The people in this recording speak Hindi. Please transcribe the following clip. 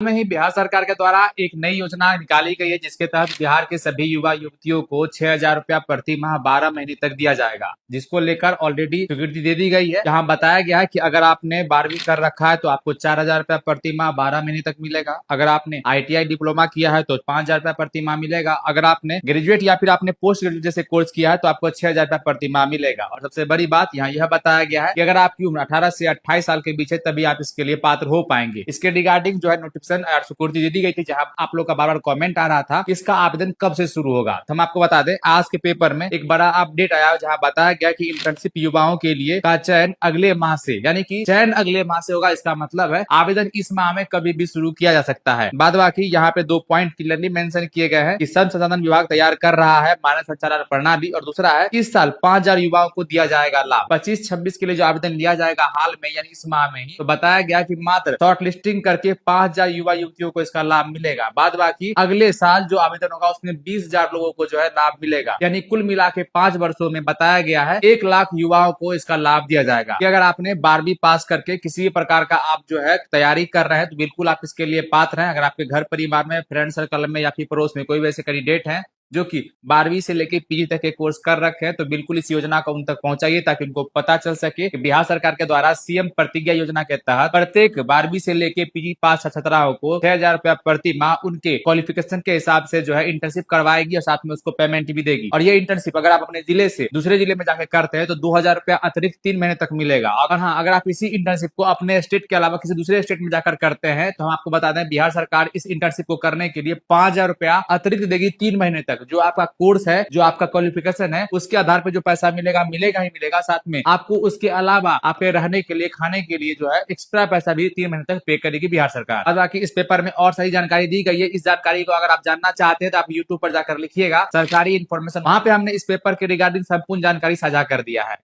में ही बिहार सरकार के द्वारा एक नई योजना निकाली गई है, जिसके तहत बिहार के सभी युवा युवतियों को 6,000 रुपया प्रति माह 12 महीने तक दिया जाएगा, जिसको लेकर ऑलरेडी स्वीकृति दे दी गई है। जहां बताया गया है कि अगर आपने 12वीं कर रखा है तो आपको 4,000 रुपया प्रति माह 12 महीने तक मिलेगा। अगर आपने ITI डिप्लोमा किया है तो 5,000 रुपया प्रति माह मिलेगा। अगर आपने ग्रेजुएट या फिर आपने पोस्ट ग्रेजुएट जैसे कोर्स किया है तो आपको 6,000 रुपया प्रति माह मिलेगा। और सबसे बड़ी बात यहाँ यह बताया गया है कि अगर आपकी उम्र 18 से 28 साल के बीच है तभी आप इसके लिए पात्र हो पाएंगे। इसके रिगार्डिंग जो है नोटिफिकेशन स्वीकृति दे दी गई थी, जहां आप लोग का बार बार कमेंट आ रहा था कि इसका आवेदन कब से शुरू होगा। तो हम आपको बता दें, आज के पेपर में एक बड़ा अपडेट आया जहां बताया गया कि इंटर्नशिप युवाओं के लिए का चयन अगले माह से, यानी कि चयन अगले माह से होगा। इसका मतलब है आवेदन इस माह में कभी भी शुरू किया जा सकता है। बाद बाकी यहाँ पे 2 पॉइंट क्लियरली मेंशन किए गए हैं कि श्रम संसाधन विभाग तैयार कर रहा है मानव संचालन प्रणाली, और दूसरा है इस साल 5,000 युवाओं को दिया जाएगा लाभ। 25-26 के लिए जो आवेदन लिया जाएगा हाल में, यानी इस माह में ही, तो बताया गया कि मात्र शॉर्ट लिस्टिंग करके 5,000 युवा युवतियों को इसका लाभ मिलेगा। बाद बाकी अगले साल जो आवेदन होगा उसमें 20,000 लोगों को जो है लाभ मिलेगा। यानी कुल मिला के 5 वर्षों में बताया गया है 1 लाख युवाओं को इसका लाभ दिया जाएगा। कि अगर आपने 12वीं पास करके किसी भी प्रकार का आप जो है तैयारी कर रहे हैं तो बिल्कुल आप इसके लिए पात्र हैं। अगर आपके घर परिवार में, फ्रेंड सर्कल में या फिर पड़ोस में कोई वैसे कैंडिडेट हैं जो कि 12वीं से लेके PG तक के कोर्स कर रखे हैं तो बिल्कुल इस योजना को उन तक पहुंचाइए, ताकि उनको पता चल सके कि बिहार सरकार के द्वारा CM प्रतिज्ञा योजना के तहत प्रत्येक 12वीं से लेके PG पास छात्राओं को 6,000 रुपया प्रति माह उनके क्वालिफिकेशन के हिसाब से जो है इंटर्नशिप करवाएगी और साथ में उसको पेमेंट भी देगी। और ये इंटर्नशिप अगर आप अपने जिले से दूसरे जिले में जाकर करते हैं तो 2,000 रुपया अतिरिक्त 3 महीने तक मिलेगा। और हाँ, अगर आप इसी इंटर्नशिप को अपने स्टेट के अलावा किसी दूसरे स्टेट में जाकर करते हैं तो हम आपको बता दें बिहार सरकार इस इंटर्नशिप को करने के लिए 5,000 रुपया अतिरिक्त देगी 3 महीने तक। जो आपका कोर्स है, जो आपका क्वालिफिकेशन है, उसके आधार पर जो पैसा मिलेगा मिलेगा ही मिलेगा। साथ में आपको उसके अलावा आपके रहने के लिए, खाने के लिए जो है एक्स्ट्रा पैसा भी 3 महीने तक पे करेगी बिहार सरकार। और बाकी इस पेपर में और सही जानकारी दी गई है। इस जानकारी को अगर आप जानना चाहते हैं तो आप YouTube पर जाकर लिखिएगा सरकारी इन्फॉर्मेशन, वहां पे हमने इस पेपर के रिगार्डिंग संपूर्ण जानकारी साझा कर दिया है।